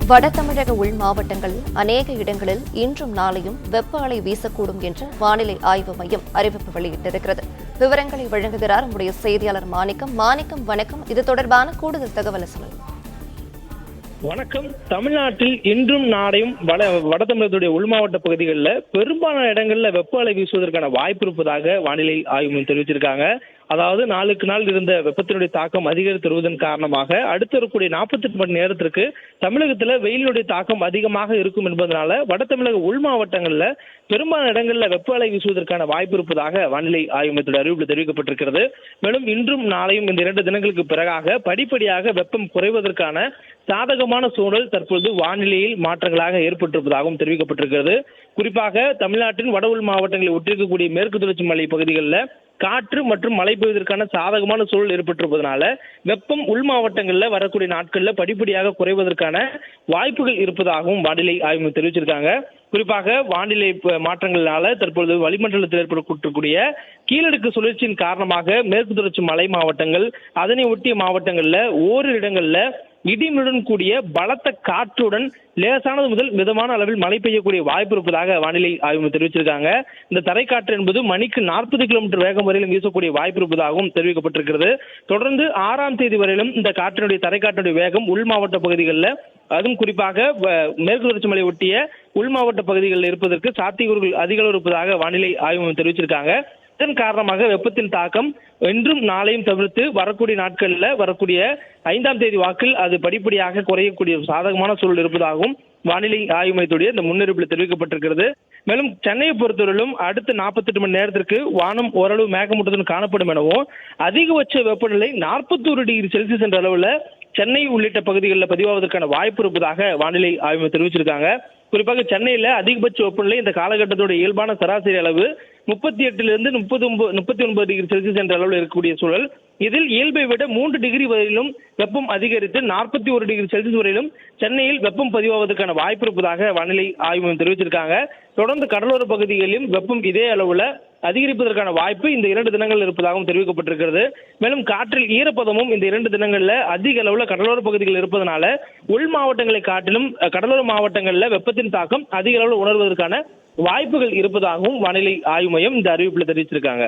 வட தமிழக உள் மாவட்டங்களில் அநேக இடங்களில் இன்றும் நாளையும் வெப்ப அலை வீசக்கூடும் என்று வானிலை ஆய்வு மையம் அறிவிப்பு வெளியிட்டிருக்கிறது. விவரங்களை வழங்குகிறார் நம்முடைய செய்தியாளர் மாணிக்கம். வணக்கம். இது தொடர்பான கூடுதல் தகவல் சொல்லுங்கள். வணக்கம். தமிழ்நாட்டில் இன்றும் நாளையும் வட தமிழகத்துடைய உள் மாவட்ட பகுதிகளில் பெரும்பாலான இடங்களில் வெப்ப அலை வீசுவதற்கான வாய்ப்பு இருப்பதாக வானிலை ஆய்வு மையம் தெரிவிச்சிருக்காங்க. அதாவது நாளுக்கு நாள் இருந்த வெப்பத்தினுடைய தாக்கம் அதிகரித்து வருவதன் காரணமாக அடுத்து வரக்கூடிய 48 மணி நேரத்திற்கு தமிழகத்தில் வெயிலுடைய தாக்கம் அதிகமாக இருக்கும் என்பதனால வட தமிழக உள் மாவட்டங்களில் பெரும்பாலான இடங்களில் வெப்ப அலை வீசுவதற்கான வாய்ப்பு இருப்பதாக வானிலை ஆய்வு மையத்துடைய அறிவிப்பில் தெரிவிக்கப்பட்டிருக்கிறது. மேலும் இன்றும் நாளையும் இந்த 2 தினங்களுக்கு பிறகாக படிப்படியாக வெப்பம் குறைவதற்கான சாதகமான சூழல் தற்பொழுது வானிலையில் மாற்றங்களாக ஏற்பட்டிருப்பதாகவும் தெரிவிக்கப்பட்டிருக்கிறது. குறிப்பாக தமிழ்நாட்டின் வட உள் மாவட்டங்களை ஒட்டியிருக்கக்கூடிய மேற்கு தொடர்ச்சி மலை பகுதிகளில் காற்று மற்றும் மழை பெய்வதற்கான சாதகமான சூழல் ஏற்பட்டிருப்பதனால வெப்பம் உள் மாவட்டங்களில் வரக்கூடிய நாட்களில் படிப்படியாக குறைவதற்கான வாய்ப்புகள் இருப்பதாகவும் வானிலை ஆய்வு தெரிவிச்சிருக்காங்க. குறிப்பாக வானிலை மாற்றங்களால தற்பொழுது வளிமண்டலத்தில் ஏற்படக்கூடிய கீழடுக்கு சுழற்சியின் காரணமாக மேற்கு தொடர்ச்சி மலை மாவட்டங்கள் அதனை ஒட்டிய மாவட்டங்களில் ஓரிரு இடங்களில் இடியுடன் கூடிய பலத்த காற்றுடன் லேசானது முதல் மிதமான அளவில் மழை பெய்யக்கூடிய வாய்ப்பு இருப்பதாக வானிலை ஆய்வு தெரிவிச்சிருக்காங்க. இந்த தரைக்காற்று என்பது மணிக்கு 40 கிலோமீட்டர் வேகம் வரையிலும் வீசக்கூடிய வாய்ப்பு இருப்பதாகவும் தெரிவிக்கப்பட்டிருக்கிறது. தொடர்ந்து 6ஆம் தேதி வரையிலும் இந்த தரைக்காற்றினுடைய வேகம் உள் மாவட்ட பகுதிகளில் அதுவும் குறிப்பாக மேற்கு தொடர்ச்சி மலை ஒட்டிய உள் மாவட்ட பகுதிகளில் இருப்பதற்கு சாத்தியக்கூறுகள் அதிக அளவு இருப்பதாக வானிலை ஆய்வு தெரிவிச்சிருக்காங்க. இதன் காரணமாக வெப்பத்தின் தாக்கம் இன்றும் நாளையும் தவிர்த்து வரக்கூடிய நாட்களில் வரக்கூடிய 5ஆம் தேதி வாக்கில் அது படிப்படியாக குறையக்கூடிய சாதகமான சூழல் இருப்பதாகவும் வானிலை ஆய்வு மையத்துடைய இந்த முன்னறிவிப்பில் தெரிவிக்கப்பட்டிருக்கிறது. மேலும் சென்னையை பொறுத்தவரையிலும் அடுத்த 48 மணி நேரத்திற்கு வானம் ஓரளவு மேகமூட்டத்துடன் காணப்படும் எனவும் அதிகபட்ச வெப்பநிலை 41 டிகிரி செல்சியஸ் என்ற அளவில் சென்னை உள்ளிட்ட பகுதிகளில் பதிவாவதற்கான வாய்ப்பு இருப்பதாக வானிலை ஆய்வு தெரிவிச்சிருக்காங்க. குறிப்பாக சென்னையில் அதிகபட்ச வெப்பநிலை இந்த காலகட்டத்தோட இயல்பான சராசரி அளவு 38 39 டிகிரி செல்சியஸ் என்ற அளவில் இருக்கக்கூடிய சூழல். இதில் இயல்பை விட 3 டிகிரி வரையிலும் வெப்பம் அதிகரித்து 41 டிகிரி செல்சியஸ் வரையிலும் சென்னையில் வெப்பம் பதிவாவதற்கான வாய்ப்பு இருப்பதாக வானிலை ஆய்வு தெரிவிச்சிருக்காங்க. தொடர்ந்து கடலோர பகுதிகளிலும் வெப்பம் இதே அளவில் அதிகரிப்பதற்கான வாய்ப்பு இந்த 2 தினங்கள் இருப்பதாகவும் தெரிவிக்கப்பட்டிருக்கிறது. மேலும் காற்றில் ஈரப்பதமும் இந்த 2 தினங்களில் அதிக அளவில் கடலோர பகுதிகள் இருப்பதனால உள் மாவட்டங்களை காட்டிலும் கடலோர மாவட்டங்களில் வெப்பத்தின் தாக்கம் அதிக அளவில் உணர்வதற்கான வாய்ப்புகள் இருப்பதாகவும் வானிலை ஆய்வு மையம் இந்த அறிவிப்பில் தெரிவிச்சிருக்காங்க.